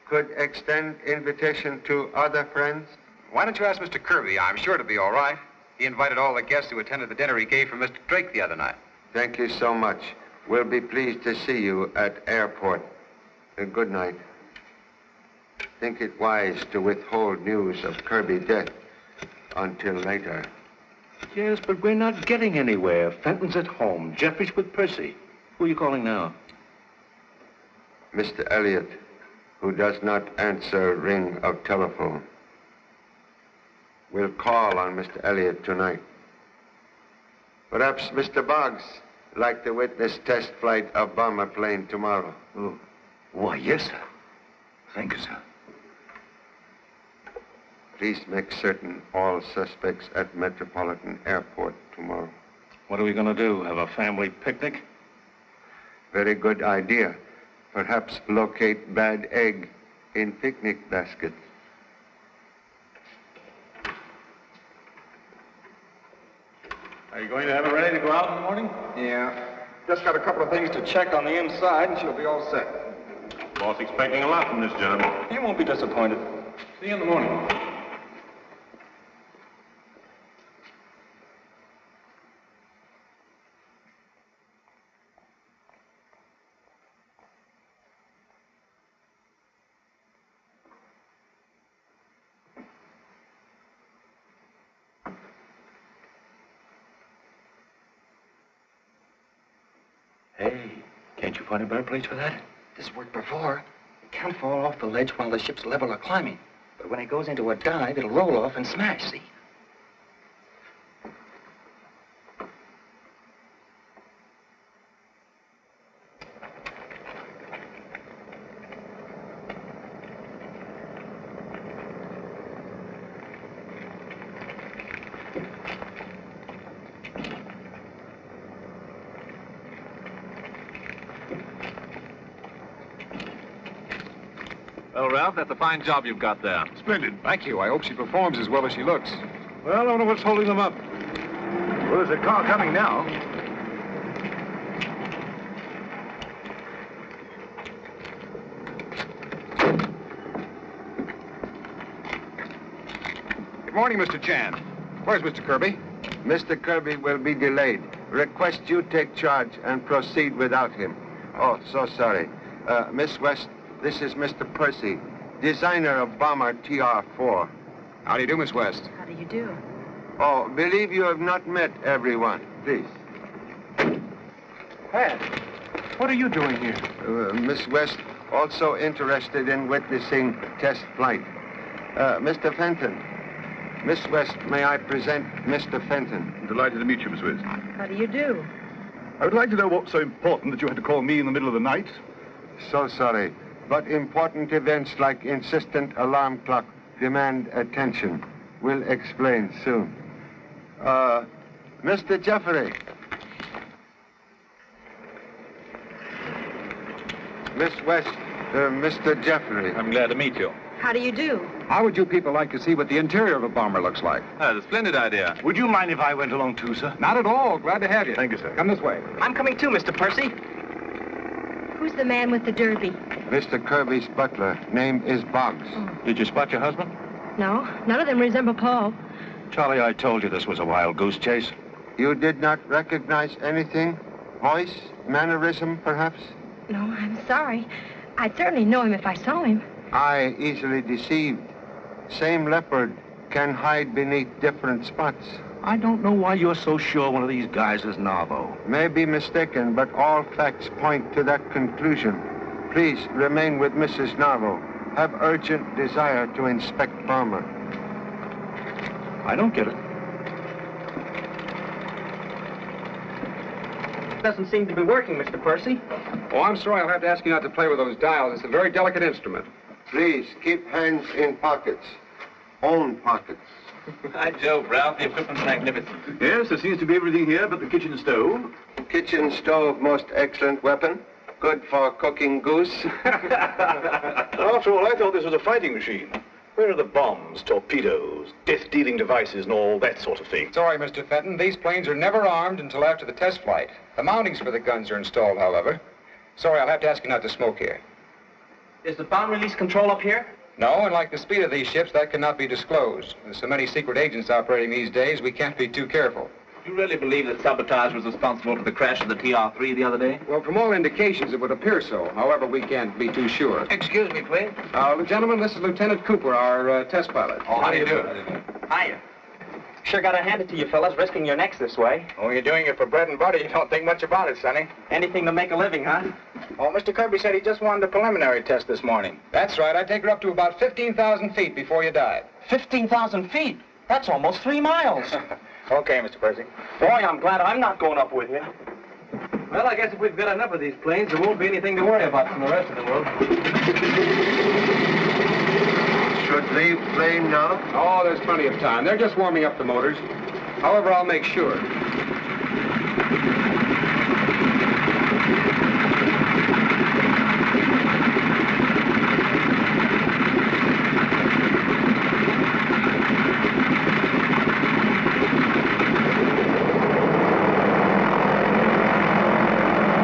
could extend invitation to other friends? Why don't you ask Mr. Kirby? I'm sure it'll be all right. He invited all the guests who attended the dinner he gave for Mr. Drake the other night. Thank you so much. We'll be pleased to see you at airport. Good night. Think it wise to withhold news of Kirby death until later. Yes, but we're not getting anywhere. Fenton's at home. Jeffrey's with Percy. Who are you calling now? Mr. Elliot, who does not answer ring of telephone. We'll call on Mr. Elliot tonight. Perhaps Mr. Boggs like to witness test flight of bomber plane tomorrow. Oh. Why, yes, sir. Thank you, sir. Please make certain all suspects at Metropolitan Airport tomorrow. What are we going to do? Have a family picnic? Very good idea. Perhaps locate bad egg in picnic basket. Are you going to have her ready to go out in the morning? Yeah. Just got a couple of things to check on the inside, and she'll be all set. Boss expecting a lot from this job. You won't be disappointed. See you in the morning. Hey, can't you find a better place for that? This worked before. It can't fall off the ledge while the ship's level or climbing. But when it goes into a dive, it'll roll off and smash, see? Well, Ralph, that's a fine job you've got there. Splendid. Thank you. I hope she performs as well as she looks. Well, I don't know what's holding them up. Well, there's a car coming now. Good morning, Mr. Chan. Where's Mr. Kirby? Mr. Kirby will be delayed. Request you take charge and proceed without him. Oh, so sorry. Miss West, this is Mr. Percy, designer of bomber TR-4. How do you do, Miss West? How do you do? Oh, believe you have not met everyone. Please. Pat, what are you doing here? Miss West, also interested in witnessing test flight. Mr. Fenton. Miss West, may I present Mr. Fenton? I'm delighted to meet you, Miss West. How do you do? I would like to know what's so important that you had to call me in the middle of the night. So sorry, but important events like insistent alarm clock demand attention. We'll explain soon. Mr. Jeffrey. Miss West, Mr. Jeffrey. I'm glad to meet you. How do you do? How would you people like to see what the interior of a bomber looks like? That's a splendid idea. Would you mind if I went along too, sir? Not at all. Glad to have you. Thank you, sir. Come this way. I'm coming too, Mr. Percy. Who's the man with the derby? Mr. Kirby's butler. Name is Boggs. Did you spot your husband? No, none of them resemble Paul. Charlie, I told you this was a wild goose chase. You did not recognize anything? Voice? Mannerism, perhaps? No, I'm sorry. I'd certainly know him if I saw him. Eye easily deceived. Same leopard can hide beneath different spots. I don't know why you're so sure one of these guys is Narvo. May be mistaken, but all facts point to that conclusion. Please remain with Mrs. Narvo. Have urgent desire to inspect bomber. I don't get it. Doesn't seem to be working, Mr. Percy. Oh, I'm sorry. I'll have to ask you not to play with those dials. It's a very delicate instrument. Please, keep hands in pockets. Own pockets. By Jove, Ralph, the equipment's magnificent. Yes, there seems to be everything here but the kitchen stove. Kitchen stove, most excellent weapon. Good for cooking goose. After all, I thought this was a fighting machine. Where are the bombs, torpedoes, death-dealing devices, and all that sort of thing? Sorry, Mr. Fenton. These planes are never armed until after the test flight. The mountings for the guns are installed, however. Sorry, I'll have to ask you not to smoke here. is the bomb release control up here? No, and like the speed of these ships, that cannot be disclosed. There's so many secret agents operating these days, we can't be too careful. You really believe that sabotage was responsible for the crash of the TR-3 the other day? Well, from all indications, it would appear so. However, we can't be too sure. Excuse me, please. Gentlemen, this is Lieutenant Cooper, our test pilot. Oh, how do you do? Hiya. Sure gotta hand it to you fellas, risking your necks this way. Oh, you're doing it for bread and butter. You don't think much about it, Sonny. Anything to make a living, huh? Oh, Mr. Kirby said he just wanted a preliminary test this morning. That's right. I'd take her up to about 15,000 feet before you dive. 15,000 feet? That's almost 3 miles. Okay, Mr. Percy. Boy, I'm glad I'm not going up with you. Well, I guess if we've got enough of these planes, there won't be anything to worry about from the rest of the world. Should leave plane now? Oh, there's plenty of time. They're just warming up the motors. However, I'll make sure.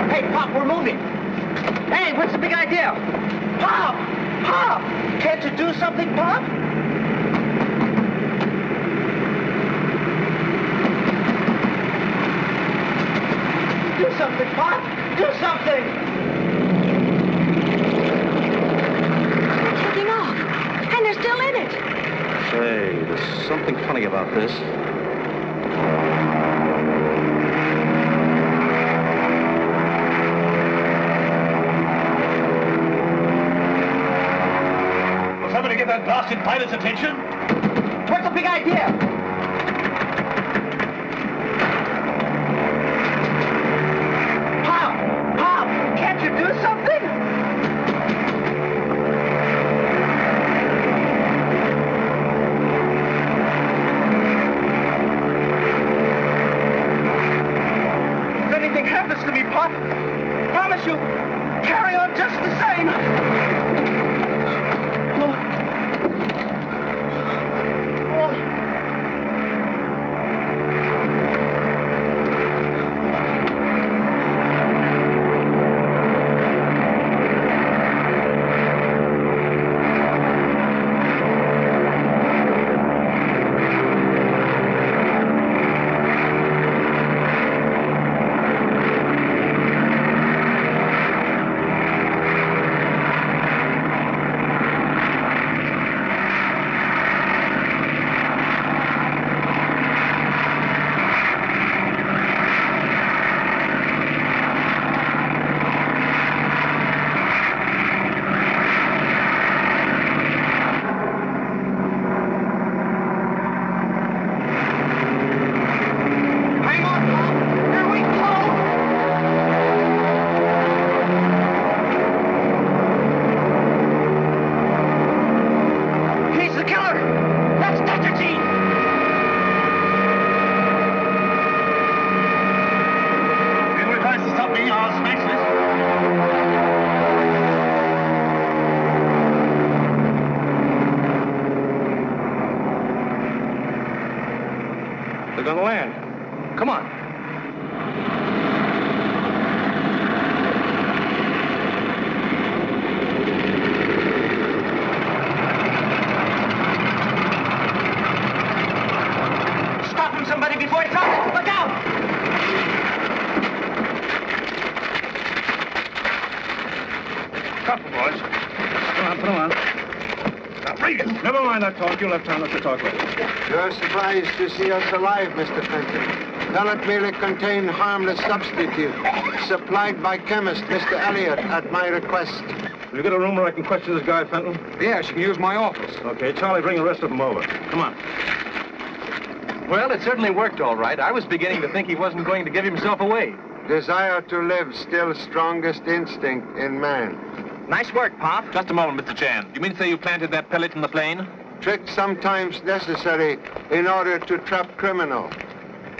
Hey, Pop, we're moving. Hey, what's the big idea? Pop! Pop! Can't you do something, Pop? Do something, Pop! Do something! They're taking off, and they're still in it. Say, there's something funny about this. Will somebody get that blasted pilot's attention? What's the big idea? Pop! Pop! Can't you do something? If anything happens to me, Pop, promise you, carry on just the same. They're gonna land. Come on. Stop him, somebody, before he drops it. Look out! Couple, boys. Come on, put them on. Now, Regan, never mind that talk. You'll have time to talk later. You're surprised to see us alive, Mr. Fenton. Pellet merely contain harmless substitute, supplied by chemist Mr. Elliot at my request. Will you get a room where I can question this guy, Fenton? Yes, you can use my office. Okay, Charlie, bring the rest of them over. Come on. Well, it certainly worked all right. I was beginning to think he wasn't going to give himself away. Desire to live still strongest instinct in man. Nice work, Pop. Just a moment, Mr. Chan. You mean to say you planted that pellet in the plane? Trick sometimes necessary in order to trap criminal.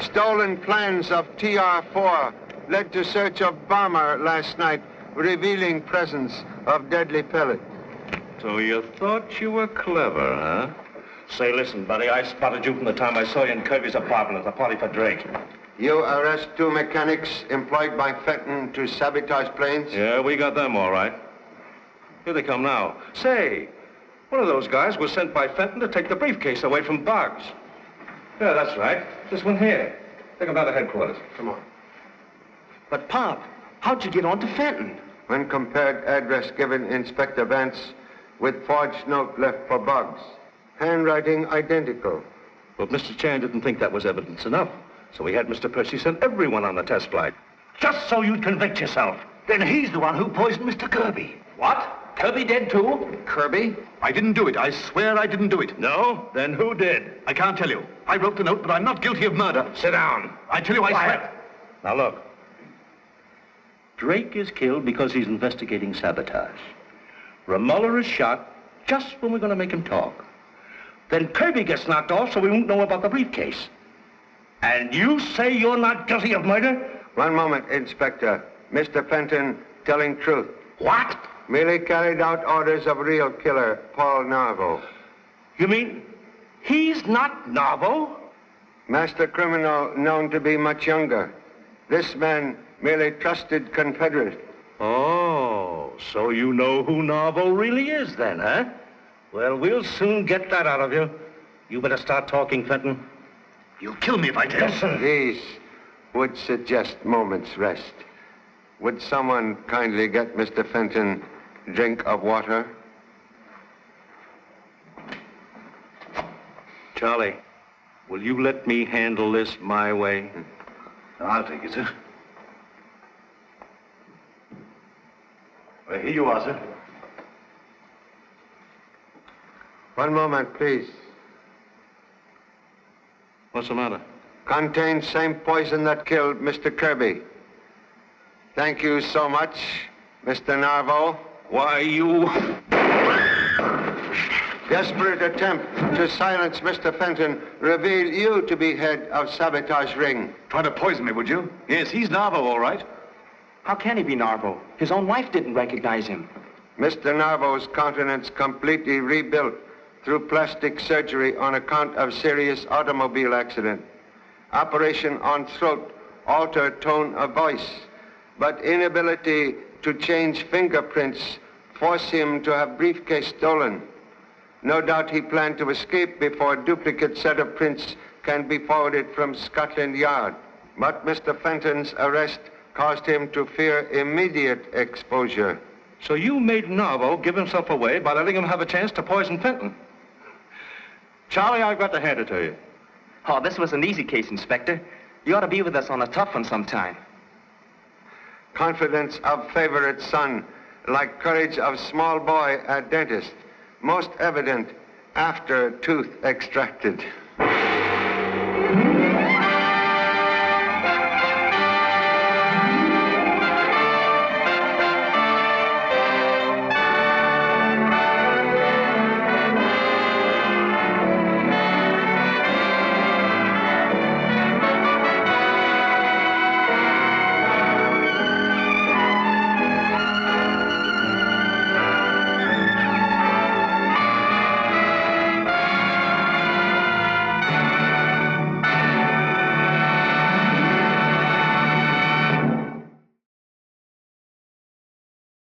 Stolen plans of TR-4 led to search of bomber last night, revealing presence of deadly pellet. So you thought you were clever, huh? Say, listen, buddy, I spotted you from the time I saw you in Kirby's apartment at the party for Drake. You arrest 2 mechanics employed by Fenton to sabotage planes? Yeah, we got them all right. Here they come now. Say, one of those guys was sent by Fenton to take the briefcase away from Boggs. Yeah, that's right. This one here. Take him down to headquarters. Come on. But, Pop, how'd you get on to Fenton? When compared address given Inspector Vance with forged note left for Boggs. Handwriting identical. But Mr. Chan didn't think that was evidence enough. So he had Mr. Percy send everyone on the test flight. Just so you'd convict yourself. Then he's the one who poisoned Mr. Kirby. What? Kirby dead too? Kirby? I didn't do it. I swear I didn't do it. No? Then who did? I can't tell you. I wrote the note, but I'm not guilty of murder. Sit down. I tell you, I swear. Now look. Drake is killed because he's investigating sabotage. Romuller is shot just when we're going to make him talk. Then Kirby gets knocked off so we won't know about the briefcase. And you say you're not guilty of murder? One moment, Inspector. Mr. Fenton telling truth. What? Merely carried out orders of real killer, Paul Narvo. You mean he's not Narvo? Master criminal known to be much younger. This man merely trusted confederate. Oh, so you know who Narvo really is then, huh? Well, we'll soon get that out of you. You better start talking, Fenton. You'll kill me if I tell. Listen. These would suggest moment's rest. Would someone kindly get Mr. Fenton a drink of water? Charlie, will you let me handle this my way? I'll take it, sir. Well, here you are, sir. One moment, please. What's the matter? Contains same poison that killed Mr. Kirby. Thank you so much, Mr. Narvo. Why, you... Desperate attempt to silence Mr. Fenton reveal you to be head of sabotage ring. Try to poison me, would you? Yes, he's Narvo, all right. How can he be Narvo? His own wife didn't recognize him. Mr. Narvo's countenance completely rebuilt through plastic surgery on account of serious automobile accident. Operation on throat, altered tone of voice, but inability to change fingerprints force him to have briefcase stolen. No doubt he planned to escape before a duplicate set of prints can be forwarded from Scotland Yard. But Mr. Fenton's arrest caused him to fear immediate exposure. So you made Narvo give himself away by letting him have a chance to poison Fenton. Charlie, I've got to hand it to you. Oh, this was an easy case, Inspector. You ought to be with us on a tough one sometime. Confidence of favorite son, like courage of small boy at dentist, most evident after tooth extracted.